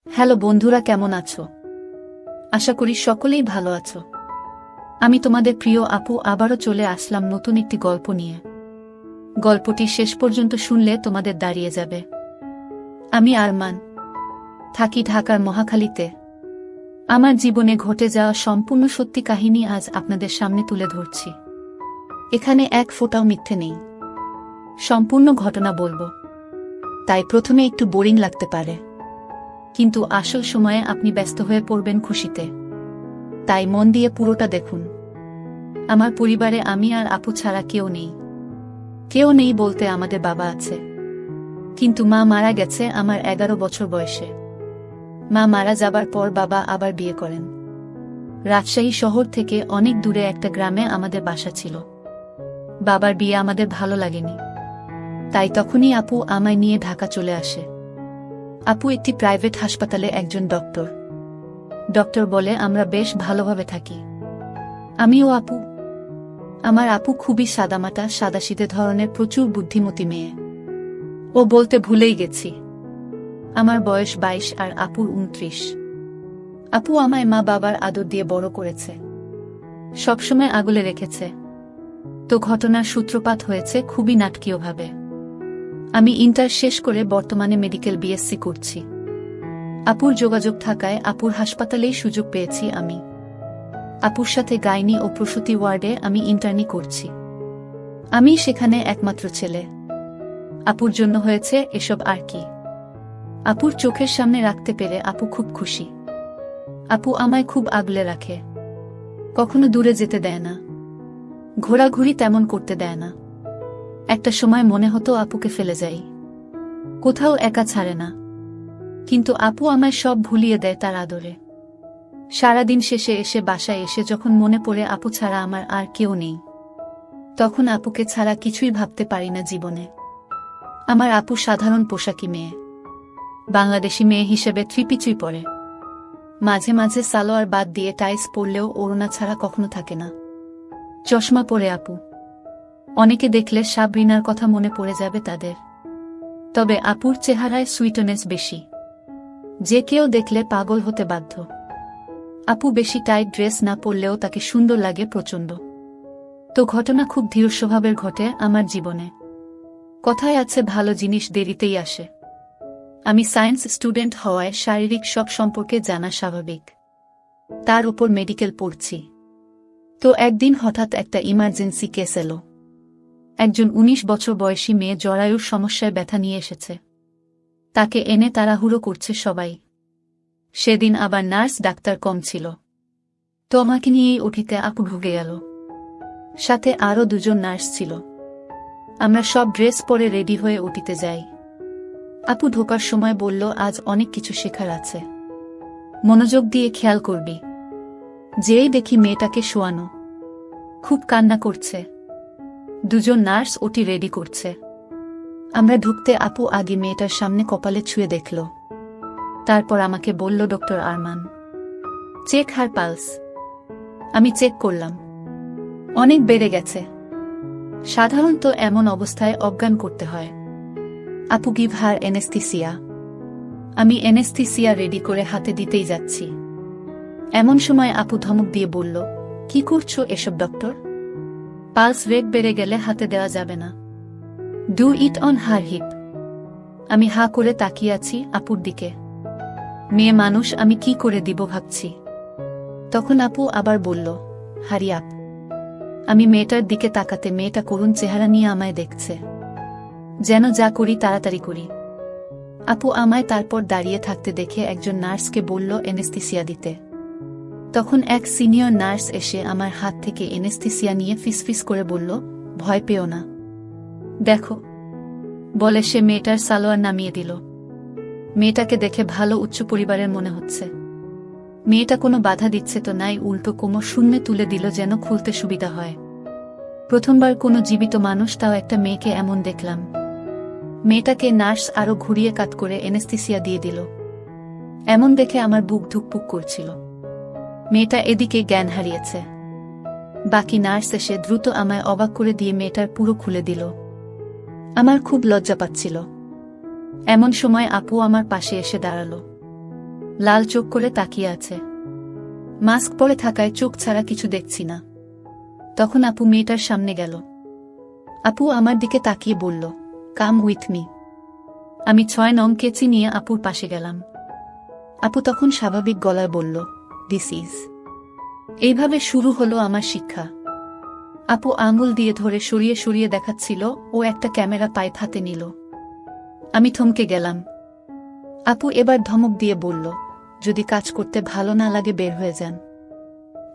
Hello বন্ধুরা, কেমন আছো? আশা করি সকলেই ভালো আছো। আমি তোমাদের প্রিয় আপু আবারও চলে আসলাম নতুন একটি গল্প নিয়ে। গল্পটি শেষ পর্যন্ত শুনলে তোমাদের দাঁড়িয়ে যাবে। আমি আরমান, থাকি ঢাকার মহাখালীতে। আমার জীবনে ঘটে যাওয়া সম্পূর্ণ সত্যি কাহিনী আজ আপনাদের সামনে তুলে ধরছি। এখানে এক ফোঁটাও মিথ্যে নেই, সম্পূর্ণ ঘটনা বলবো। তাই প্রথমে একটু বোরিং লাগতে পারে, কিন্তু আসল সময়ে আপনি ব্যস্ত হয়ে পড়বেন খুশিতে। তাই মন দিয়ে পুরোটা দেখুন। আমার পরিবারে আমি আর আপু ছাড়া কেউ নেই। কেউ নেই বলতে আমাদের বাবা আছে, কিন্তু মা মারা গেছে আমার 11 বছর বয়সে। মা মারা যাবার পর বাবা আবার বিয়ে করেন। রাজশাহী শহর থেকে অনেক দূরে একটা গ্রামে আমাদের বাসা ছিল। বাবার বিয়ে আমাদের ভালো লাগেনি, তাই তখনই আপু আমায় নিয়ে ঢাকা চলে আসে। আপু একটি প্রাইভেট হাসপাতালে একজন ডক্টর। ডক্টর বলে আমরা বেশ ভালোভাবে থাকি। আমিও আপু। আমার আপু খুবই সাদামাটা, সাদাসিধে ধরনের, প্রচুর বুদ্ধিমতী মেয়ে। ও বলতে ভুলেই গেছি, আমার বয়স 22 আর আপুর 29। আপু আমায় মা বাবার আদর দিয়ে বড় করেছে, সবসময় আগলে রেখেছে। তো ঘটনার সূত্রপাত হয়েছে খুবই নাটকীয়ভাবে। আমি ইন্টার শেষ করে বর্তমানে মেডিকেল বিএসসি করছি। আপুর যোগাযোগ থাকায় আপুর হাসপাতালেই সুযোগ পেয়েছি আমি। আপুর সাথে গাইনি ও প্রসূতি ওয়ার্ডে আমি ইন্টার্নি করছি। আমি সেখানে একমাত্র ছেলে। আপুর জন্য হয়েছে এসব আর কি। আপুর চোখের সামনে রাখতে পেরে আপু খুব খুশি। আপু আমায় খুব আগলে রাখে, কখনো দূরে যেতে দেয় না, ঘোরাঘুরি তেমন করতে দেয় না। একটা সময় মনে হতো আপুকে ফেলে যাই, কোথাও একা ছাড়ে না, কিন্তু আপু আমায় সব ভুলিয়ে দেয় তার আদরে। সারাদিন শেষে এসে বাসায় এসে যখন মনে পড়ে আপু ছাড়া আমার আর কেউ নেই, তখন আপুকে ছাড়া কিছুই ভাবতে পারি না জীবনে। আমার আপু সাধারণ পোশাকি মেয়ে, বাংলাদেশি মেয়ে হিসেবে থ্রিপিচুই পরে। মাঝে মাঝে সালোয়ার বাদ দিয়ে টাইস পরলেও ওড়না ছাড়া কখনো থাকে না। চশমা পরে আপু। অনেকে দেখলে সাবরিনার কথা মনে পড়ে যাবে তাদের। তবে আপুর চেহারায় সুইটনেস বেশি, যে কেউ দেখলে পাগল হতে বাধ্য। আপু বেশি টাইট ড্রেস না পরলেও তাকে সুন্দর লাগে প্রচণ্ড। তো ঘটনা খুব ধীর স্বভাবের ঘটে আমার জীবনে। কথায় আছে ভালো জিনিস দেরিতেই আসে। আমি সায়েন্স স্টুডেন্ট হওয়ায় শারীরিক সব সম্পর্কে জানা স্বাভাবিক, তার উপর মেডিকেল পড়ছি। তো একদিন হঠাৎ একটা ইমার্জেন্সি কেস এলো। একজন 19 বছর বয়সী মেয়ে জরায়ুর সমস্যায় ব্যথা নিয়ে এসেছে। তাকে এনে তাড়াহুড়ো করছে সবাই। সেদিন আবার নার্স ডাক্তার কম ছিল। তো আমাকে নিয়েই ওটিতে আপু ঢুকে গেল। সাথে আরও 2জন নার্স ছিল। আমরা সব ড্রেস পরে রেডি হয়ে ওটিতে যাই। আপু ঢোকার সময় বলল, আজ অনেক কিছু শেখার আছে, মনোযোগ দিয়ে খেয়াল করবি। যেই দেখি মেয়েটাকে শোয়ানো, খুব কান্না করছে। 2জন নার্স ওটি রেডি করছে। আমরা ঢুকতে আপু আগে মেয়েটার সামনে কপালে ছুঁয়ে দেখল। তারপর আমাকে বলল, ডক্টর আরমান, চেক হার পালস। আমি চেক করলাম, অনেক বেড়ে গেছে। সাধারণত এমন অবস্থায় অজ্ঞান করতে হয়। আপু গিভ হার এনেস্থিসিয়া। আমি এনেস্থিসিয়া রেডি করে হাতে দিতেই যাচ্ছি। এমন সময় আপু ধমক দিয়ে বলল, কি করছো এসব ডক্টর? পালস রেট বেড়ে গেলে হাতে দেওয়া যাবে না। Do it on her hip. আমি হা করে তাকিয়ে আছি আপুর দিকে। মেয়ে মানুষ, আমি কি করে দিব ভাবছি। তখন আপু আবার বলল, হারি আপ। আমি মেয়েটার দিকে তাকাতে মেয়েটা করুণ চেহারা নিয়ে আমায় দেখছে, যেন যা করি তাড়াতাড়ি করি। আপু আমায় তারপর দাঁড়িয়ে থাকতে দেখে একজন নার্সকে বলল এনেস্থিসিয়া দিতে। তখন এক সিনিয়র নার্স এসে আমার হাত থেকে এনেস্থিসিয়া নিয়ে ফিসফিস করে বলল, ভয় পেও না, দেখো, বলে সে মেয়েটার সালোয়ার নামিয়ে দিল। মেয়েটাকে দেখে ভালো উচ্চ পরিবারের মনে হচ্ছে। মেয়েটা কোনো বাধা দিচ্ছে তো নাই, উল্টো কোমর শূন্যে তুলে দিল যেন খুলতে সুবিধা হয়। প্রথমবার কোনো জীবিত মানুষ, তাও একটা মেয়েকে এমন দেখলাম। মেয়েটাকে নার্স আরো ঘুরিয়ে কাত করে এনেস্থিসিয়া দিয়ে দিল। এমন দেখে আমার বুক ধুকপুক করছিল। মেয়েটা এদিকে জ্ঞান হারিয়েছে। বাকি নার্স এসে দ্রুত আমায় অবাক করে দিয়ে মেয়েটার পুরো খুলে দিল। আমার খুব লজ্জা পাচ্ছিল। এমন সময় আপু আমার পাশে এসে দাঁড়ালো। লাল চোখ করে তাকিয়ে আছে। মাস্ক পরে থাকায় চোখ ছাড়া কিছু দেখছি না। তখন আপু মেয়েটার সামনে গেল। আপু আমার দিকে তাকিয়ে বলল, কাম উইথ মি। আমি 6 নং কেচি নিয়ে আপুর পাশে গেলাম। আপু তখন স্বাভাবিক গলায় বলল, দিস ইজ। এইভাবে শুরু হলো আমার শিক্ষা। আপু আঙুল দিয়ে ধরে সরিয়ে সরিয়ে দেখাচ্ছিল, ও একটা ক্যামেরা পাইপ হাতে নিল। আমি থমকে গেলাম। আপু এবার ধমক দিয়ে বলল, যদি কাজ করতে ভালো না লাগে বের হয়ে যান।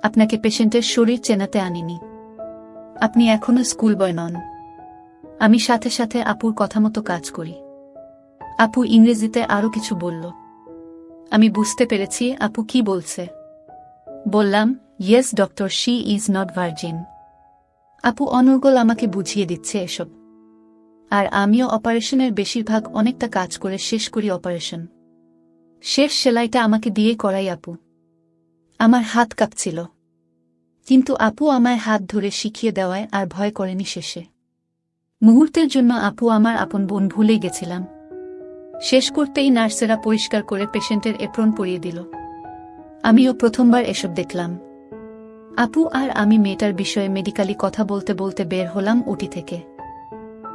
আপনাকে পেশেন্টের শরীর চেনাতে আনিনি। আপনি এখনো স্কুল বয় নন। আমি সাথে সাথে আপুর কথা মতো কাজ করি। আপু ইংরেজিতে আরো কিছু বলল। আমি বুঝতে পেরেছি আপু কি বলছে। বললাম, yes doctor, she is not virgin. আপু অনর্গল আমাকে বুঝিয়ে দিচ্ছে এসব। আর আমিও অপারেশনের বেশিরভাগ অনেকটা কাজ করে শেষ করি অপারেশন। শেষ সেলাইটা আমাকে দিয়ে করাই আপু। আমার হাত কাঁপছিল, কিন্তু আপু আমায় হাত ধরে শিখিয়ে দেওয়ায় আর ভয় করেনি শেষে। মুহূর্তের জন্য আপু আমার আপন বোন ভুলেই গেছিলাম। শেষ করতেই নার্সেরা পরিষ্কার করে পেশেন্টের এপ্রন পরিয়ে দিল। আমিও প্রথমবার এসব দেখলাম। আপু আর আমি মেয়েটার বিষয়ে মেডিকেলি কথা বলতে বলতে বের হলাম ওটি থেকে।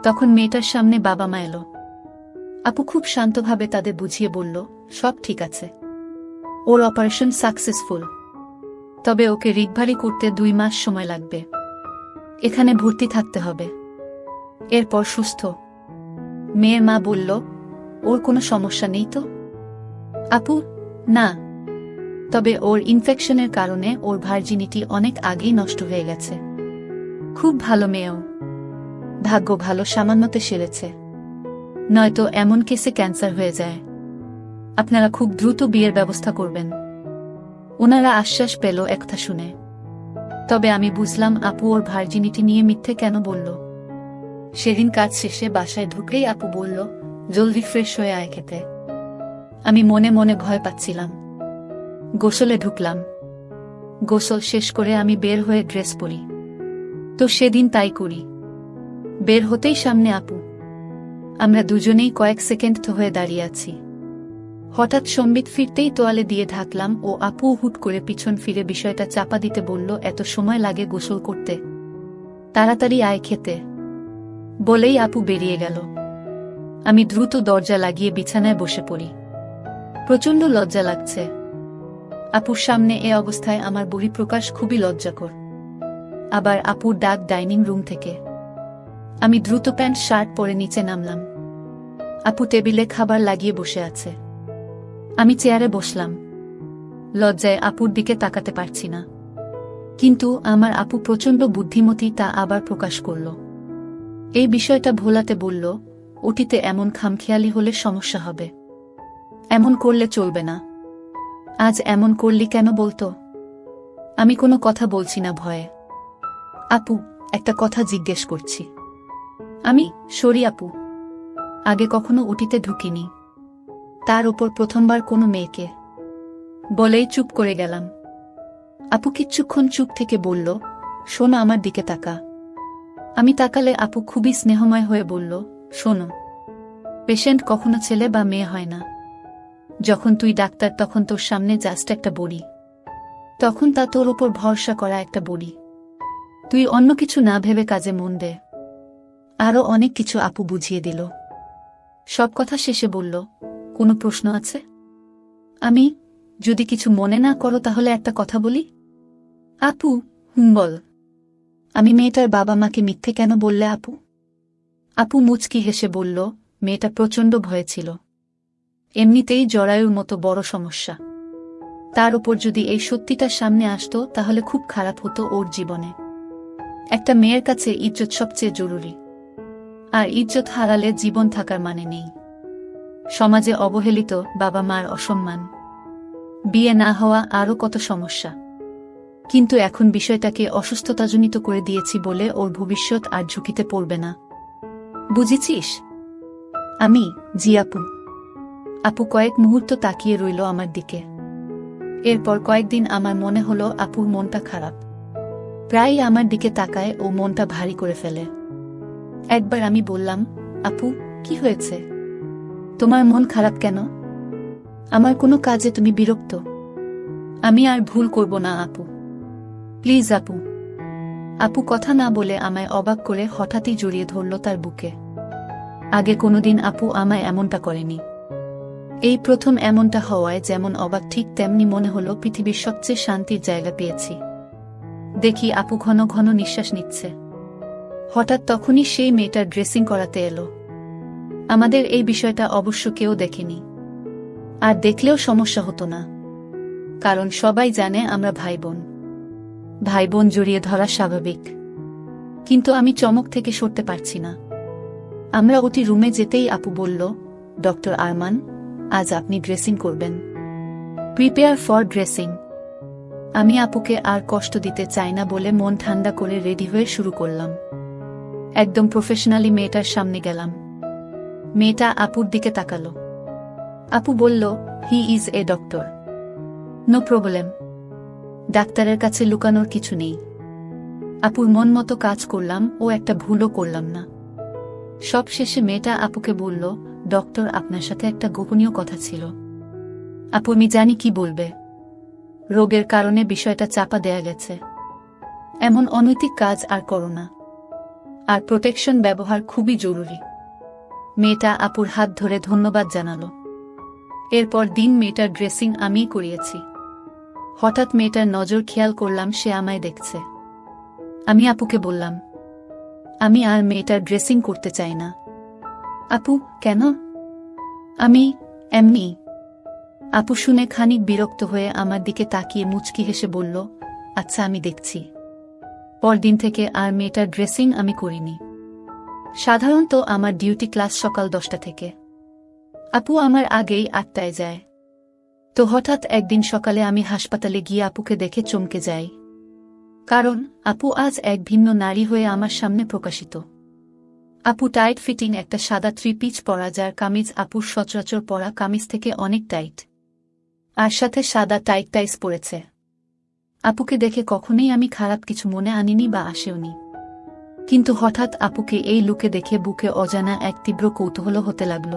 তখন মেয়েটার সামনে বাবা মা এলো। আপু খুব শান্তভাবে তাদের বুঝিয়ে বলল, সব ঠিক আছে, ওর অপারেশন সাকসেসফুল, তবে ওকে রিকভারি করতে 2 মাস সময় লাগবে। এখানে ভর্তি থাকতে হবে, এরপর সুস্থ। মেয়ের মা বলল, ওর কোনো সমস্যা নেই তো? আপু, না, তবে ওর ইনফেকশনের কারণে ওর ভার্জিনিটি অনেক আগেই নষ্ট হয়ে গেছে। খুব ভালো মেয়েও, ভাগ্য ভালো সামান্যতে সেরেছে, নয়তো এমন কেসে ক্যান্সার হয়ে যায়। আপনারা খুব দ্রুত বিয়ের ব্যবস্থা করবেন। ওনারা আশ্বাস পেল একথা শুনে। তবে আমি বুঝলাম আপু ওর ভার্জিনিটি নিয়ে মিথ্যে কেন বলল। সেদিন কাজ শেষে বাসায় ঢুকেই আপু বলল, জলদি ফ্রেশ হয়ে আয় খেতে। আমি মনে মনে ভয় পাচ্ছিলাম। গোসলে ঢুকলাম। গোসল শেষ করে আমি বের হয়ে ড্রেস পরি। তো সেদিন তাই করি। বের হতেই সামনে আপু। আমরা দুজনেই কয়েক সেকেন্ড হয়ে দাঁড়িয়ে আছি। হঠাৎ সম্বিত ফিরতেই তোয়ালে দিয়ে ঢাকলাম ও আপু হুট করে পিছন ফিরে বিষয়টা চাপা দিতে বলল, এত সময় লাগে গোসল করতে? তাড়াতাড়ি আয় খেতে। বলেই আপু বেরিয়ে গেল। আমি দ্রুত দরজা লাগিয়ে বিছানায় বসে পড়ি। প্রচণ্ড লজ্জা লাগছে। আপুর সামনে এ অবস্থায় আমার বহিঃপ্রকাশ খুবই লজ্জাকর। আবার আপুর ডাক ডাইনিং রুম থেকে। আমি দ্রুত প্যান্ট শার্ট পরে নিচে নামলাম। আপু টেবিলে খাবার লাগিয়ে বসে আছে। আমি চেয়ারে বসলাম। লজ্জায় আপুর দিকে তাকাতে পারছি না। কিন্তু আমার আপু প্রচণ্ড বুদ্ধিমতী, তা আবার প্রকাশ করল। এই বিষয়টা ভোলাতে বলল, ওটিতে এমন খামখেয়ালি হলে সমস্যা হবে। এমন করলে চলবে না। আজ এমন করলি কেন বলতো? আমি কোনো কথা বলছি না ভয়ে। আপু, একটা কথা জিজ্ঞেস করছি। আমি, সরি আপু, আগে কখনো ওটিতে ঢুকিনি, তার উপর প্রথমবার কোনো মেয়েকে। বলেই চুপ করে গেলাম। আপু কিচ্ছুক্ষণ চুপ থেকে বলল, শোনো, আমার দিকে তাকা। আমি তাকালে আপু খুবই স্নেহময় হয়ে বলল, শোনো, পেশেন্ট কখনো ছেলে বা মেয়ে হয় না। যখন তুই ডাক্তার তখন তোর সামনে জাস্ট একটা বড়ি। তখন তা তোর উপর ভরসা করা একটা বড়ি। তুই অন্য কিছু না ভেবে কাজে মন দে। আরও অনেক কিছু আপু বুঝিয়ে দিল। সব কথা শেষে বলল, কোনো প্রশ্ন আছে? আমি, যদি কিছু মনে না করো তাহলে একটা কথা বলি। আপু, বল। আমি মেয়েটার বাবা মাকে মিথ্যে কেন বললে আপু? আপু মুচকি হেসে বলল, মেয়েটা প্রচণ্ড ভয়ে ছিল। এমনিতেই জরায়ুর মতো বড় সমস্যা, তার উপর যদি এই সত্যিটা সামনে আসতো তাহলে খুব খারাপ হতো ওর জীবনে। একটা মেয়ের কাছে ইজ্জত সবচেয়ে জরুরি, আর ইজ্জত হারালে জীবন থাকার মানে নেই। সমাজে অবহেলিত, বাবা মার অসম্মান, বিয়ে না হওয়া, আরও কত সমস্যা। কিন্তু এখন বিষয়টাকে অসুস্থতাজনিত করে দিয়েছি বলে ওর ভবিষ্যৎ আর ঝুঁকিতে পড়বে না। বুঝেছিস? আমি, জি আপু। আপু কয়েক মুহূর্ত তাকিয়ে রইল আমার দিকে। এরপর কয়েকদিন আমার মনে হলো আপুর মনটা খারাপ। প্রায়ই আমার দিকে তাকায় ও মনটা ভারী করে ফেলে। একবার আমি বললাম, আপু, কি হয়েছে? তোমার মন খারাপ কেন? আমার কোনো কাজে তুমি বিরক্ত? আমি আর ভুল করব না আপু, প্লিজ আপু। আপু কথা না বলে আমায় অবাক করে হঠাৎই জড়িয়ে ধরল তার বুকে। আগে কোনোদিন আপু আমায় এমনটা করেনি। এই প্রথম এমনটা হওয়ায় যেমন অবাক ঠিক তেমনি মনে হলো পৃথিবীর সবচেয়ে শান্তির জায়গা পেয়েছি। দেখি আপু ঘন ঘন নিঃশ্বাস নিচ্ছে। হঠাৎ তখনই সেই মেয়েটার ড্রেসিং করাতে এলো। আমাদের এই বিষয়টা অবশ্য কেউ দেখেনি, আর দেখলেও সমস্যা হতো না, কারণ সবাই জানে আমরা ভাই বোন। ভাই বোন জড়িয়ে ধরা স্বাভাবিক। কিন্তু আমি চমক থেকে সরতে পারছি না। আমরা ওটি রুমে যেতেই আপু বলল, ডক্টর আরমান, আজ আপনি ড্রেসিং করবেন। Prepare for dressing. আমি আপুকে আর কষ্ট দিতে চাই না বলে মন ঠান্ডা করে রেডি হয়ে শুরু করলাম। একদম প্রফেশনালি মেয়েটার সামনে গেলাম। মেয়েটা আপুর দিকে তাকালো। আপু বলল, he is a doctor, no problem. ডাক্তারের কাছে লুকানোর কিছু নেই। আপুর মন মতো কাজ করলাম ও একটা ভুলও করলাম না। সব শেষে মেয়েটা আপুকে বলল, ডক্টর, আপনার সাথে একটা গোপনীয় কথা ছিল। আপু, আমি জানি কি বলবে। রোগের কারণে বিষয়টা চাপা দেয়া গেছে। এমন অনৈতিক কাজ আর করো না। আর প্রোটেকশন ব্যবহার খুবই জরুরি। মেয়েটা আপুর হাত ধরে ধন্যবাদ জানালো। এরপর দিন মেয়েটার ড্রেসিং আমিই করিয়েছি। হঠাৎ মেয়েটার নজর খেয়াল করলাম সে আমায় দেখছে। আমি আপুকে বললাম, আমি আর মেয়েটার ড্রেসিং করতে চাই না। আপু, কেন? আমি এমনি। আপু শুনে খানিক বিরক্ত হয়ে আমার দিকে তাকিয়ে মুচকি হেসে বলল, আচ্ছা, আমি দেখছি। পরদিন থেকে আর মেয়েটার ড্রেসিং আমি করিনি। সাধারণত আমার ডিউটি ক্লাস সকাল 10টা থেকে। আপু আমার আগেই 8টায় যায়। তো হঠাৎ একদিন সকালে আমি হাসপাতালে গিয়ে আপুকে দেখে চমকে যাই। কারণ আপু আজ এক ভিন্ন নারী হয়ে আমার সামনে প্রকাশিত। আপু টাইট ফিটিং একটা সাদা 3 পিচ পরা, যার কামিজ আপুর সচরাচর পরা কামিজ থেকে অনেক টাইট, আর সাথে সাদা টাইট টাইস পরেছে। আপুকে দেখে কখনোই আমি খারাপ কিছু মনে আনিনি বা আসেওনি। কিন্তু হঠাৎ আপুকে এই লুকে দেখে বুকে অজানা এক তীব্র কৌতূহল হতে লাগল।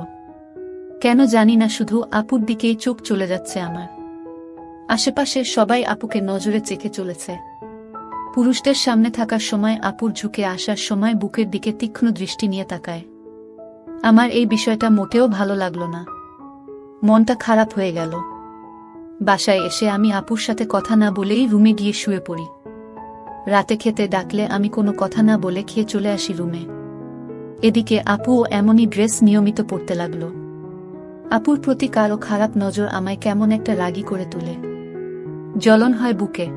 কেন জানি না, শুধু আপুর দিকেই চোখ চলে যাচ্ছে আমার। আশেপাশে সবাই আপুকে নজরে চেখে চলেছে। পুরুষদের সামনে থাকার সময় আপুর ঝুঁকে আসার সময় বুকের দিকে তীক্ষ্ণ দৃষ্টি নিয়ে তাকায়। আমার এই বিষয়টা মোটেও ভালো লাগলো না। মনটা খারাপ হয়ে গেল। বাসায় এসে আমি আপুর সাথে কথা না বলেই রুমে গিয়ে শুয়ে পড়ি। রাতে খেতে ডাকলে আমি কোনো কথা না বলে খেয়ে চলে আসি রুমে। এদিকে আপুও এমনই ড্রেস নিয়মিত পরতে লাগল। আপুর প্রতি কারো খারাপ নজর আমায় কেমন একটা রাগী করে তোলে। জ্বলন হয় বুকে।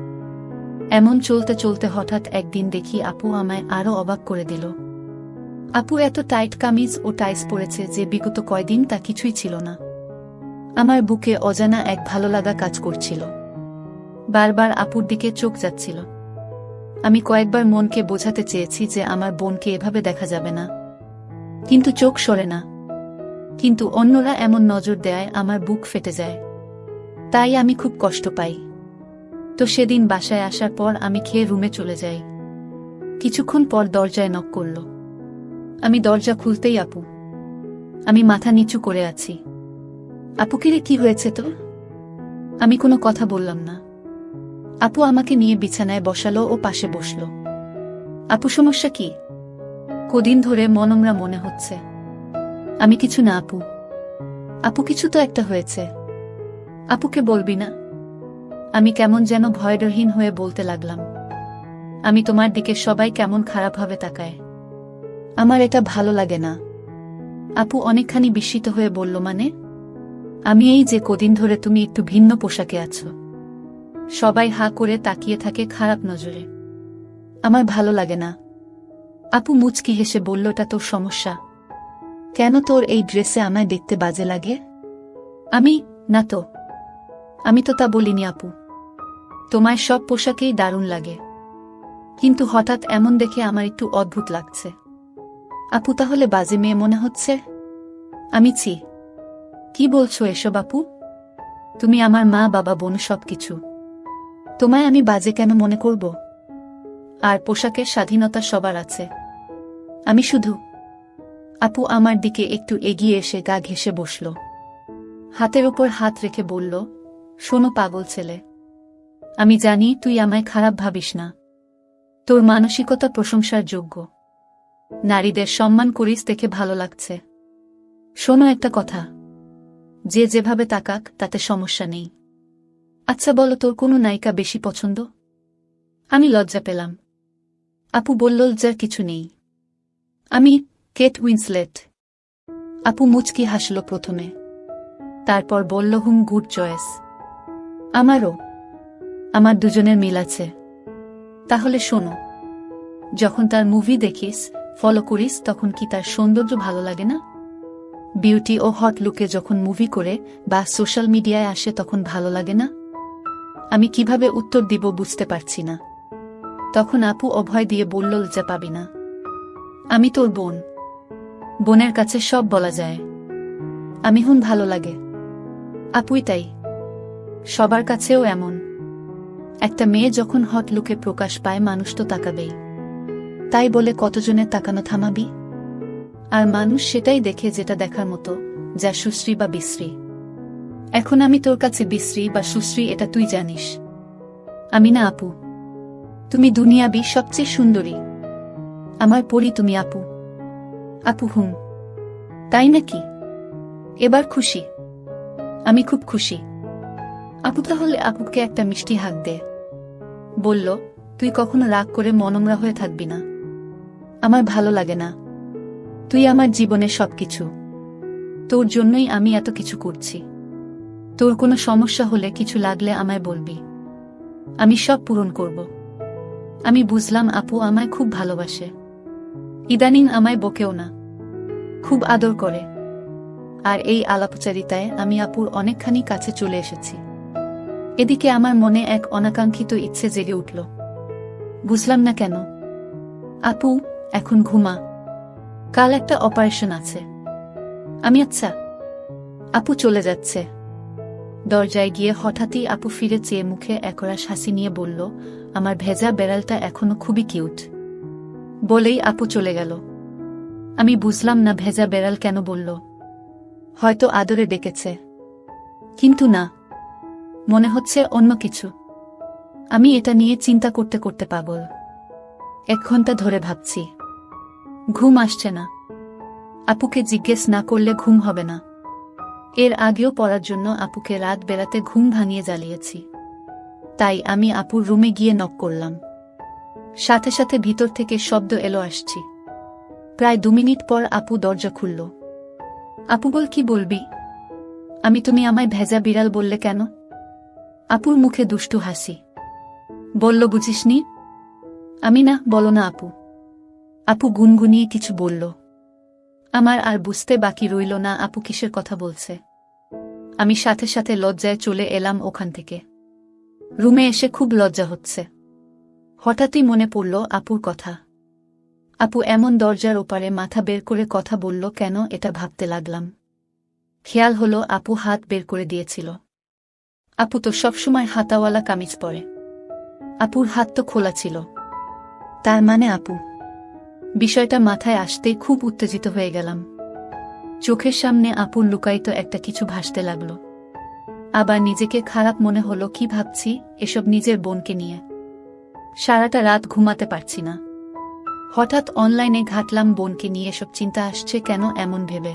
এমন চলতে চলতে হঠাৎ একদিন দেখি আপু আমায় আরো অবাক করে দিল। আপু এত টাইট কামিজ ও টাইস পরেছে যে বিগত কয়দিন তা কিছুই ছিল না। আমার বুকে অজানা এক ভালো লাগা কাজ করছিল। বারবার আপুর দিকে চোখ যাচ্ছিল। আমি কয়েকবার মনকে বোঝাতে চেয়েছি যে আমার বোনকে এভাবে দেখা যাবে না, কিন্তু চোখ সরে না। কিন্তু অন্যরা এমন নজর দেয় আমার বুক ফেটে যায়। তাই আমি খুব কষ্ট পাই। তো সেদিন বাসায় আসার পর আমি খেয়ে রুমে চলে যাই। কিছুক্ষণ পর দরজায় নক করল। আমি দরজা খুলতেই আপু। আমি মাথা নিচু করে আছি। আপুকে রে, কি হয়েছে তো? আমি কোনো কথা বললাম না। আপু আমাকে নিয়ে বিছানায় বসালো ও পাশে বসল। আপু, সমস্যা কি? কদিন ধরে মনমরা মনে হচ্ছে। আমি কিছু না আপু। আপু, কিছু তো একটা হয়েছে। আপুকে বলবি না? আমি কেমন যেন ভয়ডরহীন হয়ে বলতে লাগলাম। আমি তোমার দিকে সবাই কেমন খারাপভাবে তাকায়। আমার এটা ভালো লাগে না। আপু অনেকখানি বিস্মিত হয়ে বলল, মানে? আমি এই যে কদিন ধরে তুমি একটু ভিন্ন পোশাকে আছো, সবাই হা করে তাকিয়ে থাকে খারাপ নজরে। আমার ভালো লাগে না। আপু মুচকি হেসে বলল, এটা তোর সমস্যা। কেন, তোর এই ড্রেসে আমায় দেখতে বাজে লাগে? আমি না তো। আমি তো তা বলিনি আপু। তোমায় সব পোশাকেই দারুণ লাগে। কিন্তু হঠাৎ এমন দেখে আমার একটু অদ্ভুত লাগছে। আপু, তাহলে বাজে মেয়ে মনে হচ্ছে? আমি ছি। কি বলছো এসব আপু? তুমি আমার মা, বাবা, বোন, সবকিছু। তোমায় আমি বাজে কেন মনে করব? আর পোশাকের স্বাধীনতা সবার আছে। আমি শুধু। আপু আমার দিকে একটু এগিয়ে এসে গা ঘেঁষে বসল। হাতের ওপর হাত রেখে বলল, শোনো পাগল ছেলে, আমি জানি তুই আমায় খারাপ ভাবিস না। তোর মানসিকতা প্রশংসার যোগ্য। নারীদের সম্মান করিস দেখে ভালো লাগছে। শোনো একটা কথা, যে যেভাবে তাকাক তাতে সমস্যা নেই। আচ্ছা বলো, তোর কোনো নায়িকা বেশি পছন্দ? আমি লজ্জা পেলাম। আপু বলল, লজ্জার কিছু নেই, আমি কেট উইন্সলেট। আপু মুচকি হাসল প্রথমে, তারপর বলল, গুড চয়েস। আমারও। আমার দুজনের মিল আছে। তাহলে শোনো, যখন তার মুভি দেখিস, ফলো করিস, তখন কি তার সৌন্দর্য ভালো লাগে না? বিউটি ও হট লুকে যখন মুভি করে বা সোশ্যাল মিডিয়ায় আসে তখন ভালো লাগে না? আমি কিভাবে উত্তর দিব বুঝতে পারছি না। তখন আপু অভয় দিয়ে বলল, লজ্জা পাবি না, আমি তোর বোন। বোনের কাছে সব বলা যায়। আমি ভালো লাগে। আপুই তাই, সবার কাছেও এমন। একটা মেয়ে যখন হট লুকে প্রকাশ পায় মানুষ তো তাকাবেই। তাই বলে কতজনের তাকানো থামাবি? আর মানুষ সেটাই দেখে যেটা দেখার মতো, যা সুশ্রী বা বিশ্রী। এখন আমি তোর কাছে বিশ্রী বা সুশ্রী এটা তুই জানিস। আমি না আপু। তুমি দুনিয়াবি সবচেয়ে সুন্দরী। আমার পরি তুমি আপু। আপু তাই নাকি? এবার খুশি? আমি খুব খুশি। আপু তাহলে আপুকে একটা মিষ্টি হাঁক দে। বলল, তুই কখনো রাগ করে মনমরা হয়ে থাকবি না। আমার ভালো লাগে না। তুই আমার জীবনে সবকিছু। তোর জন্যই আমি এত কিছু করছি। তোর কোনো সমস্যা হলে কিছু লাগলে আমায় বলবি, আমি সব পূরণ করব। আমি বুঝলাম আপু আমায় খুব ভালোবাসে। ইদানিং আমায় বকেও না, খুব আদর করে। আর এই আলাপচারিতায় আমি আপুর অনেকখানি কাছে চলে এসেছি। এদিকে আমার মনে এক অনাকাঙ্ক্ষিত ইচ্ছে জেগে উঠল। বুঝলাম না কেন। আপু এখন ঘুমা, কাল একটা অপারেশন আছে। আমি আচ্ছা। আপু চলে যাচ্ছে। দরজায় গিয়ে হঠাৎই আপু ফিরে চেয়ে মুখে একরাশ হাসি নিয়ে বলল, আমার ভেজা বেড়ালটা এখনো খুবই কিউট। বলেই আপু চলে গেল। আমি বুঝলাম না ভেজা বেড়াল কেন বলল। হয়তো আদরে ডেকেছে, কিন্তু না, মনে হচ্ছে অন্য কিছু। আমি এটা নিয়ে চিন্তা করতে করতে পাগল। 1 ঘন্টা ধরে ভাবছি, ঘুম আসছে না। আপুকে জিজ্ঞেস না করলে ঘুম হবে না। এর আগেও পড়ার জন্য আপুকে রাত বেড়াতে ঘুম ভাঙিয়ে জ্বালিয়েছি। তাই আমি আপুর রুমে গিয়ে নক করলাম। সাথে সাথে ভিতর থেকে শব্দ এলো, আসছি। প্রায় 2 মিনিট পর আপু দরজা খুলল। আপু বল, কি বলবি? আমি তুমি আমায় ভেজা বিড়াল বললে কেন? আপুর মুখে দুষ্টু হাসি। বলল, বুঝিসনি? আমি না, বলো না আপু। আপু গুনগুনিয়ে কিছু বলল। আমার আর বুঝতে বাকি রইল না আপু কিসের কথা বলছে। আমি সাথে সাথে লজ্জায় চলে এলাম ওখান থেকে। রুমে এসে খুব লজ্জা হচ্ছে। হঠাৎই মনে পড়ল আপুর কথা। আপু এমন দরজার ওপারে মাথা বের করে কথা বলল কেন, এটা ভাবতে লাগলাম। খেয়াল হলো আপু হাত বের করে দিয়েছিল। আপু তো সবসময় হাতাওয়ালা কামিজ পরে। আপুর হাত তো খোলা ছিল। তার মানে আপু। বিষয়টা মাথায় আসতেই খুব উত্তেজিত হয়ে গেলাম। চোখের সামনে আপুর লুকায়িত একটা কিছু ভাসতে লাগলো। আবার নিজেকে খারাপ মনে হলো, কি ভাবছি এসব নিজের বোনকে নিয়ে। সারাটা রাত ঘুমাতে পারছি না। হঠাৎ অনলাইনে ঘাটলাম বোনকে নিয়ে এসব চিন্তা আসছে কেন এমন ভেবে।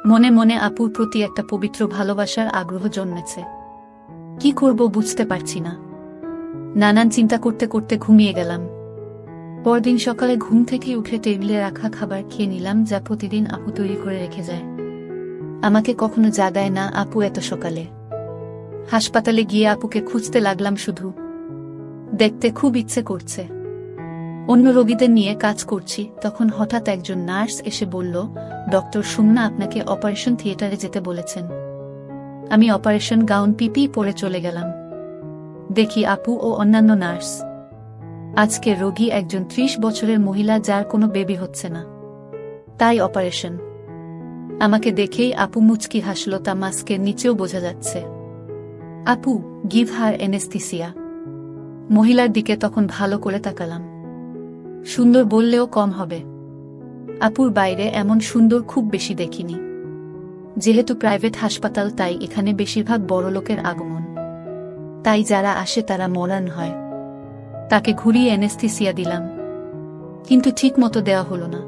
মনে মনে আপুর প্রতি একটা পবিত্র ভালোবাসার আগ্রহ জন্মেছে। কি করব বুঝতে পারছি না। নানান চিন্তা করতে করতে ঘুমিয়ে গেলাম। পরদিন সকালে ঘুম থেকে উঠে টেবিলে রাখা খাবার খেয়ে নিলাম, যা প্রতিদিন আপু তৈরি করে রেখে যায়। আমাকে কখনো জাগায় না আপু এত সকালে। হাসপাতালে গিয়ে আপুকে খুঁজতে লাগলাম শুধু। দেখতে খুব ইচ্ছে করছে। অন্য রোগীদের নিয়ে কাজ করছি, তখন হঠাৎ একজন নার্স এসে বলল, ডক্টর সুমনা আপনাকে অপারেশন থিয়েটারে যেতে বলেছেন। আমি অপারেশন গাউন পিপি পরে চলে গেলাম। দেখি আপু ও অন্যান্য নার্স। আজকে রোগী একজন 30 বছরের মহিলা, যার কোনো বেবি হচ্ছে না, তাই অপারেশন। আমাকে দেখেই আপু মুচকি হাসল, তা মাস্কের নিচেও বোঝা যাচ্ছে। আপু, গিভ হার এনেস্থিসিয়া। মহিলার দিকে তখন ভালো করে তাকালাম। সুন্দর বললেও কম হবে। আপুর বাইরে এমন সুন্দর খুব বেশি দেখিনি। যেহেতু প্রাইভেট হাসপাতাল তাই এখানে বেশিরভাগ বড়লোকের আগমন, তাই যারা আসে তারা মরান হয়। তাকে ঘুরিয়ে অ্যানেস্থেসিয়া দিলাম, কিন্তু ঠিক মতো দেওয়া হলো না।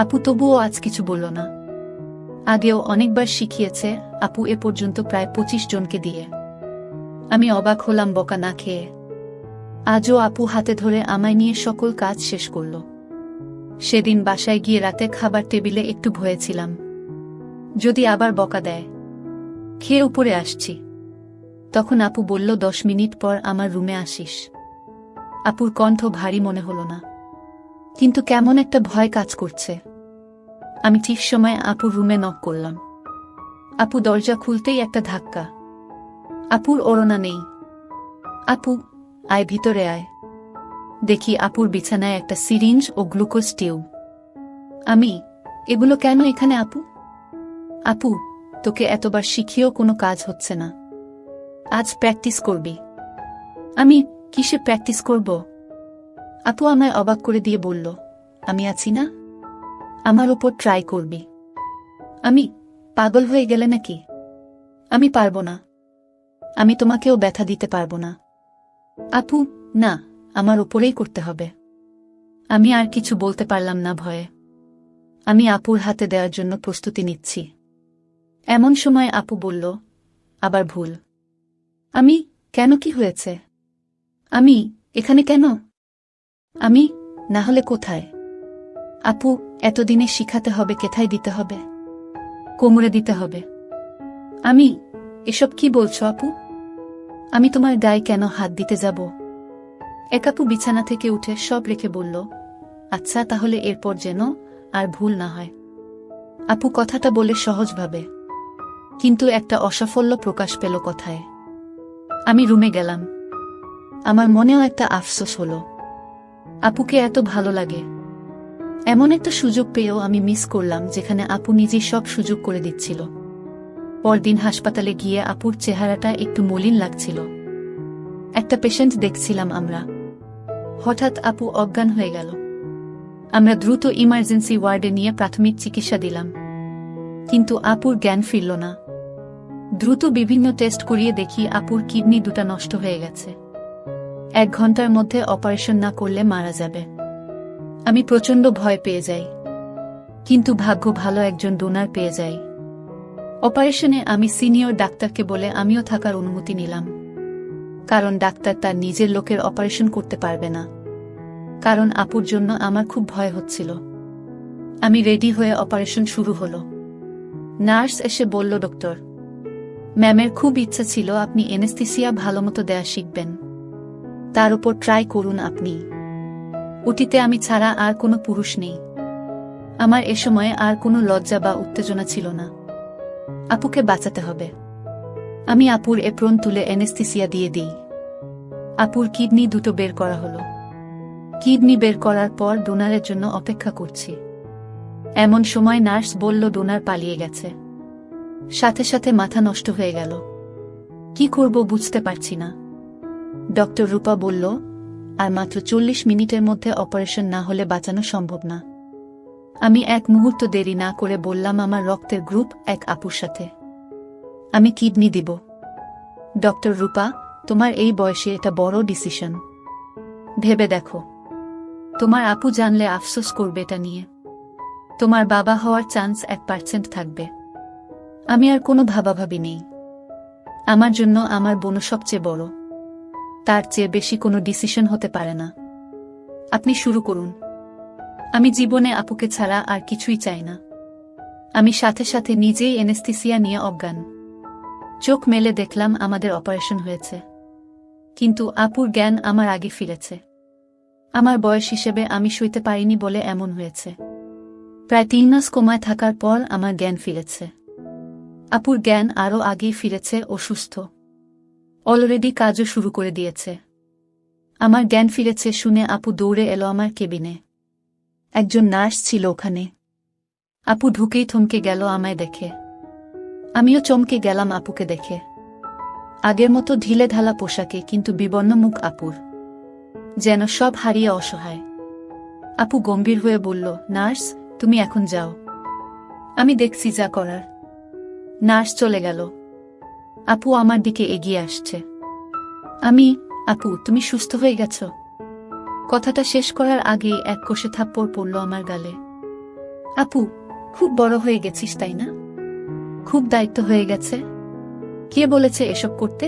আপু তবুও আজ কিছু বলল না। আগেও অনেকবার শিখিয়েছে আপু, এ পর্যন্ত প্রায় 25 জনকে দিয়ে। আমি অবাক হলাম বকা না খেয়ে। আজও আপু হাতে ধরে আমায় নিয়ে সকল কাজ শেষ করল। সেদিন বাসায় গিয়ে রাতে খাবার টেবিলে একটু ভয়ে ছিলাম, যদি আবার বকা দেয়। খেয়ে উপরে আসছি, তখন আপু বলল 10 মিনিট পর আমার রুমে আসিস। আপুর কণ্ঠ ভারী মনে হলো না, কিন্তু কেমন একটা ভয় কাজ করছে। আমি ঠিক সময় আপুর রুমে নক করলাম। আপু দরজা খুলতেই একটা ধাক্কা। আপুর ওড়না নেই। আপু, আয় ভিতরে আয়। দেখি আপুর বিছানায় একটা সিরিঞ্জ ও গ্লুকোজ টিউব। আমি, এগুলো কেন এখানে আপু? আপু, তোকে এতবার শিখিয়েও কোনো কাজ হচ্ছে না, আজ প্র্যাকটিস করবি। আমি, কিসে প্র্যাকটিস করব? আপু আমায় অবাক করে দিয়ে বলল, আমি আছি না, আমার উপর ট্রাই করবি। আমি, পাগল হয়ে গেলে নাকি? আমি পারবো না। আমি তোমাকেও ব্যথা দিতে পারবো না। আপু, না, আমার উপরেই করতে হবে। আমি আর কিছু বলতে পারলাম না ভয়ে। আমি আপুর হাতে দেওয়ার জন্য প্রস্তুতি নিচ্ছি। এমন সময় আপু বলল, আবার ভুল। আমি, কেন, কি হয়েছে? আমি, এখানে কেন? আমি, না হলে কোথায়? আপু, এতদিনে শিখাতে হবে কেথায় দিতে হবে? কোমরে দিতে হবে। আমি, এসব কি বলছো আপু? আমি তোমার গায়ে কেন হাত দিতে যাব? এক আপু বিছানা থেকে উঠে সব রেখে বলল, আচ্ছা তাহলে এরপর যেন আর ভুল না হয়। আপু কথাটা বলে সহজভাবে, কিন্তু একটা অসাফল্য প্রকাশ পেল কথায়। আমি রুমে গেলাম। আমার মনেও একটা আফসোস হলো, আপুকে এত ভালো লাগে। এমন একটা সুযোগ পেয়েও আমি মিস করলাম, যেখানে আপু নিজেই সব সুযোগ করে দিচ্ছিল। পরদিন হাসপাতালে গিয়ে আপুর চেহারাটা একটু মলিন লাগছিল। একটা পেশেন্ট দেখছিলাম আমরা। হঠাৎ আপু অজ্ঞান হয়ে গেল। আমরা দ্রুত ইমার্জেন্সি ওয়ার্ডে নিয়ে প্রাথমিক চিকিৎসা দিলাম, কিন্তু আপুর জ্ঞান ফিরল না। দ্রুত বিভিন্ন টেস্ট করিয়ে দেখি আপুর কিডনি দুটা নষ্ট হয়ে গেছে। 1 ঘন্টার মধ্যে অপারেশন না করলে মারা যাবে। আমি প্রচণ্ড ভয় পেয়ে যাই, কিন্তু ভাগ্য ভালো, একজন ডোনার পেয়ে যাই। অপারেশনে আমি সিনিয়র ডাক্তারকে বলে আমিও থাকার অনুমতি নিলাম, কারণ ডাক্তার তার নিজের লোকের অপারেশন করতে পারবে না। কারণ আপুর জন্য আমার খুব ভয় হচ্ছিল। আমি রেডি হয়ে অপারেশন শুরু হলো। নার্স এসে বলল, ডক্টর ম্যামের খুব ইচ্ছা ছিল আপনি এনেস্থেসিয়া ভালোমতো দেয়া শিখবেন, তার উপর ট্রাই করুন আপনি। ওটিতে আমি ছাড়া আর কোনো পুরুষ নেই। আমার এ সময়ে আর কোনো লজ্জা বা উত্তেজনা ছিল না। আপুকে বাঁচাতে হবে। আমি আপুর এপ্রন তুলে এনেস্থেসিয়া দিয়ে দিই। আপুর কিডনি দুটো বের করা হলো। কিডনি বের করার পর ডোনারের জন্য অপেক্ষা করছি। এমন সময় নার্স বলল, ডোনার পালিয়ে গেছে। সাথে সাথে মাথা নষ্ট হয়ে গেল। কি করব বুঝতে পারছি না। ডক্টর রূপা বলল, আর মাত্র 40 মিনিটের মধ্যে অপারেশন না হলে বাঁচানো সম্ভব না। আমি এক মুহূর্ত দেরি না করে বললাম, আমার রক্তের গ্রুপ 1 আপুর সাথে, আমি কিডনি দিব। ডক্টর রূপা, তোমার এই বয়সে এটা বড় ডিসিশন, ভেবে দেখো। তোমার আপু জানলে আফসোস করবে এটা নিয়ে। তোমার বাবা হওয়ার চান্স 1% থাকবে। আমি আর কোনো ভাবাভাবি নেই। আমার জন্য আমার বোন সবচেয়ে বড়, তার চেয়ে বেশি কোনো ডিসিশন হতে পারে না। আপনি শুরু করুন। আমি জীবনে আপুকে ছাড়া আর কিছুই চাই না। আমি সাথে সাথে নিজেই এনেস্থেসিয়া নিয়ে অজ্ঞান। চোখ মেলে দেখলাম আমাদের অপারেশন হয়েছে, কিন্তু আপুর জ্ঞান আমার আগে ফিরেছে। আমার বয়স হিসেবে আমি সইতে পারিনি বলে এমন হয়েছে। প্রায় 3 মাস কোমায় থাকার পর আমার জ্ঞান ফিরেছে। আপুর জ্ঞান আরও আগেই ফিরেছে ও সুস্থ। অলরেডি কাজও শুরু করে দিয়েছে। আমার জ্ঞান ফিরেছে শুনে আপু দৌড়ে এলো আমার কেবিনে। একজন নার্স ছিল ওখানে। আপু ঢুকেই থমকে গেল আমায় দেখে। আমিও চমকে গেলাম আপুকে দেখে। আগের মতো ঢিলে ঢালা পোশাকে, কিন্তু বিবর্ণ মুখ আপুর, যেন সব হারিয়ে অসহায়। আপু গম্ভীর হয়ে বলল, নার্স তুমি এখন যাও, আমি দেখছি যা করার। নার্স চলে গেল। আপু আমার দিকে এগিয়ে আসছে। আপু তুমি সুস্থ হয়ে গেছ? কথাটা শেষ করার আগেই এক কষে থাপ্পড় পড়ল আমার গালে। আপু, খুব বড় হয়ে গেছিস তাই না? খুব দায়িত্ব হয়ে গেছে। কে বলেছে এসব করতে?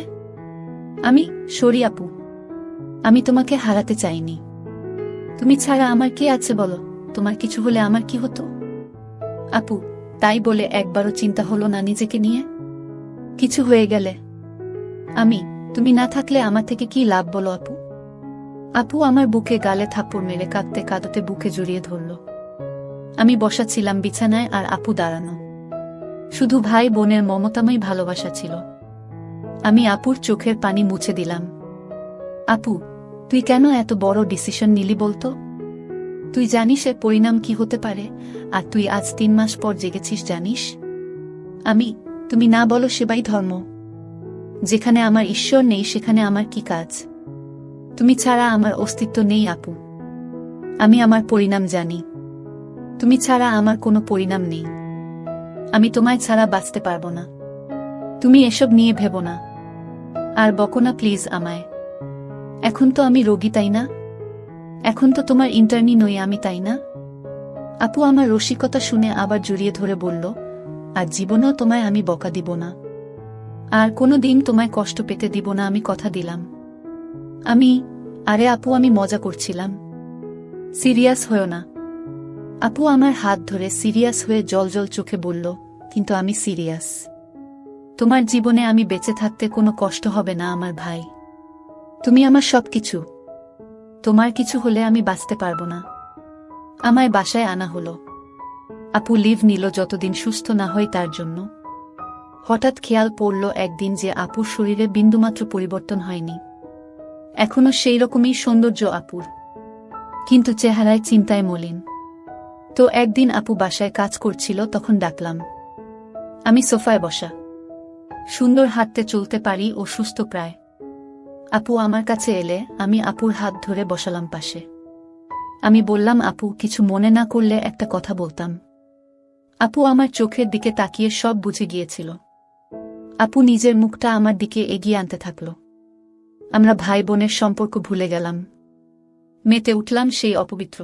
সরি আপু, আমি তোমাকে হারাতে চাইনি। তুমি ছাড়া আমার কে আছে বলো? তোমার কিছু হলে আমার কি হতো? আপু, তাই বলে একবারও চিন্তা হলো না নিজেকে নিয়ে? কিছু হয়ে গেলে? তুমি না থাকলে আমার থেকে কি লাভ বলো আপু? আপু আমার বুকে গালে থাপ্পড় মেরে কাঁদতে কাঁদতে বুকে জড়িয়ে ধরল। আমি বসা ছিলাম বিছানায় আর আপু দাঁড়ানো। শুধু ভাই বোনের মমতাময় ভালোবাসা ছিল। আমি আপুর চোখের পানি মুছে দিলাম। আপু, তুই কেন এত বড় ডিসিশন নিলি বলতো? তুই জানিস এর পরিণাম কি হতে পারে? আর তুই আজ 3 মাস পর জেগেছিস জানিস? তুমি না বলো সেবাই ধর্ম। যেখানে আমার ঈশ্বর নেই সেখানে আমার কি কাজ? তুমি ছাড়া আমার অস্তিত্ব নেই আপু। আমি আমার পরিণাম জানি। তুমি ছাড়া আমার কোনো পরিণাম নেই। আমি তোমায় ছাড়া বাঁচতে পারবো না। তুমি এসব নিয়ে ভেবো না। আর বকো না প্লিজ আমায়। এখন তো আমি রোগী তাই না? এখন তো তোমার ইন্টার্নি নই আমি তাই না? আপু আমার রসিকতা শুনে আবার জড়িয়ে ধরে বলল, আর জীবনেও তোমায় আমি বকা দিব না। আর কোনো দিন তোমায় কষ্ট পেতে দিব না, আমি কথা দিলাম। আরে আপু আমি মজা করছিলাম। সিরিয়াস হয়ো না। আপু আমার হাত ধরে সিরিয়াস হয়ে জলজল চোখে বলল, কিন্তু আমি সিরিয়াস। তোমার জীবনে আমি বেঁচে থাকতে কোনো কষ্ট হবে না আমার ভাই। তুমি আমার সবকিছু। তোমার কিছু হলে আমি বাঁচতে পারবো না। আমায় বাসায় আনা হলো। আপু লিভ নিল যতদিন সুস্থ না হয় তার জন্য। হঠাৎ খেয়াল পড়ল একদিন যে আপুর শরীরে বিন্দুমাত্র পরিবর্তন হয়নি। এখনো সেই রকমই সৌন্দর্য আপুর, কিন্তু চেহারায় চিন্তায় মলিন। তো একদিন আপু বাসায় কাজ করছিল, তখন ডাকলাম। আমি সোফায় বসা, সুন্দর হাঁটতে চলতে পারি ও সুস্থ প্রায়। আপু আমার কাছে এলে আমি আপুর হাত ধরে বসালাম পাশে। আমি বললাম, আপু কিছু মনে না করলে একটা কথা বলতাম। আপু আমার চোখের দিকে তাকিয়ে সব বুঝে গিয়েছিল। আপু নিজের মুখটা আমার দিকে এগিয়ে আনতে থাকল। আমরা ভাই বোনের সম্পর্ক ভুলে গেলাম। মেতে উঠলাম সেই অপবিত্র